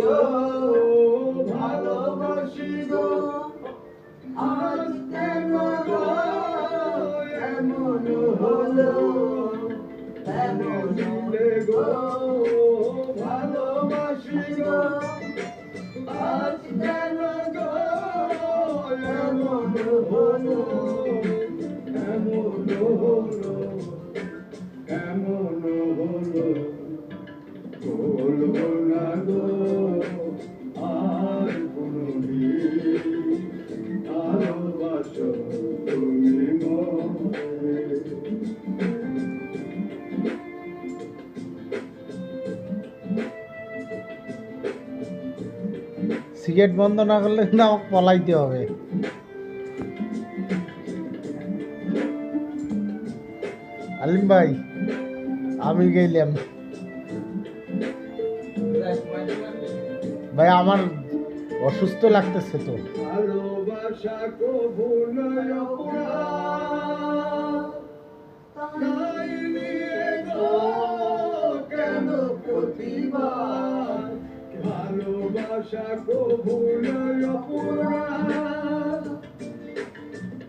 গো ভালোবাসি গো আজ কেন গো এমন হলো এমন গো ভালোবাসি গো আজ কেন গো এমন হলো এমন হলো এমন হলো বলবো না গো আর কোনদিন ভালোবাসো তুমি মনে সিগারেট বন্ধ না করলে কিন্তু আমাকে পলাইতে হবে। আলিম ভাই আমি গেলাম ভাই, আমার অসুস্থ লাগতেছে তো। ভালোবাসা কবু নয় অপরাধ, তাই নিয়ে গো কেন প্রতিবাদ? ভালোবাসা কবু নয় অপরাধ,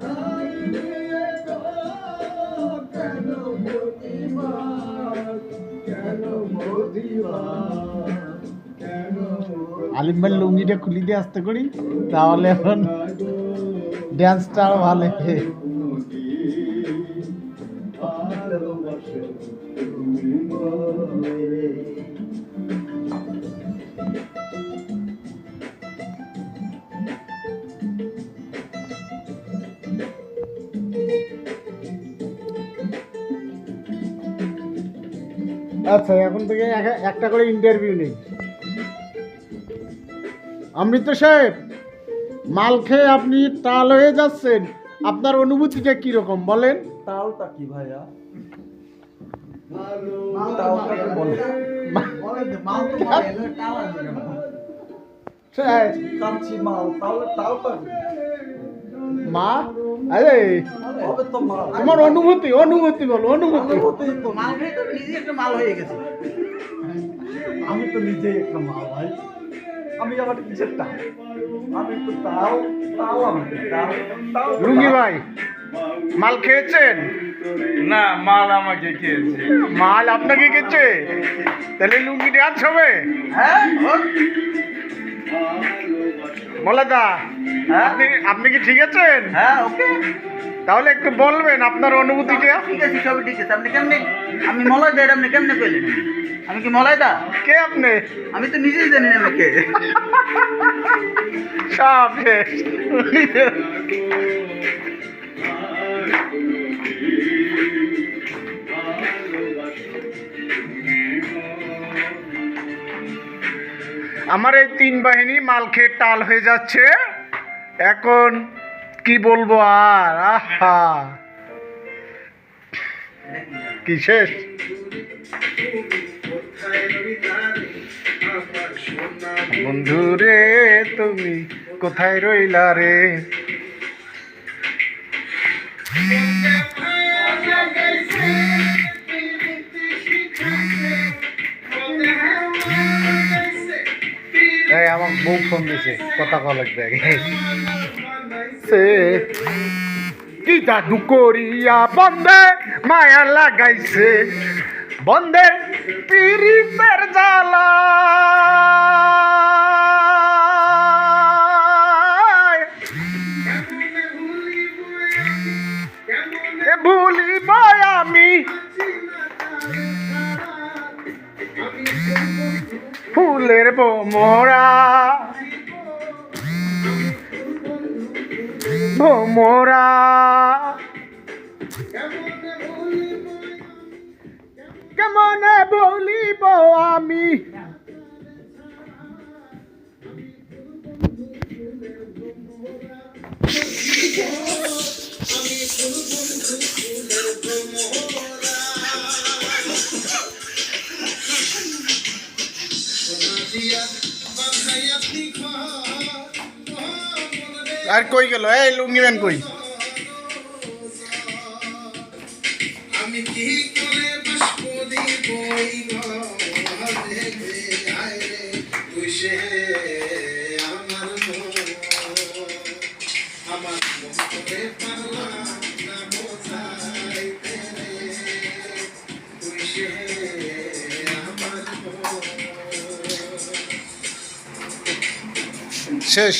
তাই নিয়ে গো কেন প্রতিবাদ? কেন প্রতিবাদ? কেন আলিম ভাই লুঙ্গিটা খুলি দিয়ে আসতে করি, তাহলে এখন ড্যান্সটা আরো ভালো হবে। আচ্ছা, এখন থেকে একটা করে ইন্টারভিউ নেই। অমৃত সাহেব, মাল খেয়ে আপনি টাল হয়ে যাচ্ছেন, আপনার অনুভূতিটা কিরকম বলেন? তালটা কি ভাইয়া? কাচ্চি মাল, তাহলে তালটা কি? মা, আরে হবে তো মাল। তোমার অনুভূতি বলো, অনুভূতি। তো মাল খেয়ে তো নিজে একটা মাল হয়ে গেছে। আমি তো নিজেই একটা মাল ভাই। আমি আবার কিসের টাল? আমি তো তাল আমি তাল। লুঙ্গি ভাই, মাল খেয়েছেন? না, মাল আমাকে খেয়েছে। মাল আপনাকে খেয়েছে? তাহলে লুঙ্গি ডান্স হবে? হ্যাঁ মোলাদা, আপনি কি ঠিক আছেন? হ্যাঁ ওকে তাহলে একটু বলবেন আপনার অনুভূতিটা। ঠিক আছে, সবই ঠিক আছে। আপনি কেমনে, আমি মলাই দা, আপনি কেমনে কইলেন? আমি কি মলাই দা? কে আপনি? আমি তো নিজেই জানি না আমি কে। সব শেষ। আমার এই 3 বাহিনী মাল খেয়ে টাল হয়ে যাচ্ছে, এখন কি বলবো আর। আহা, কি শেষ? বন্ধু রে তুমি কোথায় রইলা রে? এই আমার বউ ফোন দিছে, কথা কল লাগবে আগে। সে কি জাদু করিয়া বন্ধে মায়া লাগাইছে, বন্ধের পিরিতের জ্বালা ভুলিব আমি ফুলের ভোমরা ভোমরা কেমনে বলিব আমি। আর কই গেল এই লুঙ্গি ম্যান কই? আমি কি করে বাসপো দিব তুই সে তোরে পারলাম না বোঝাইতে রে তুই সে আমার মন। শেষ।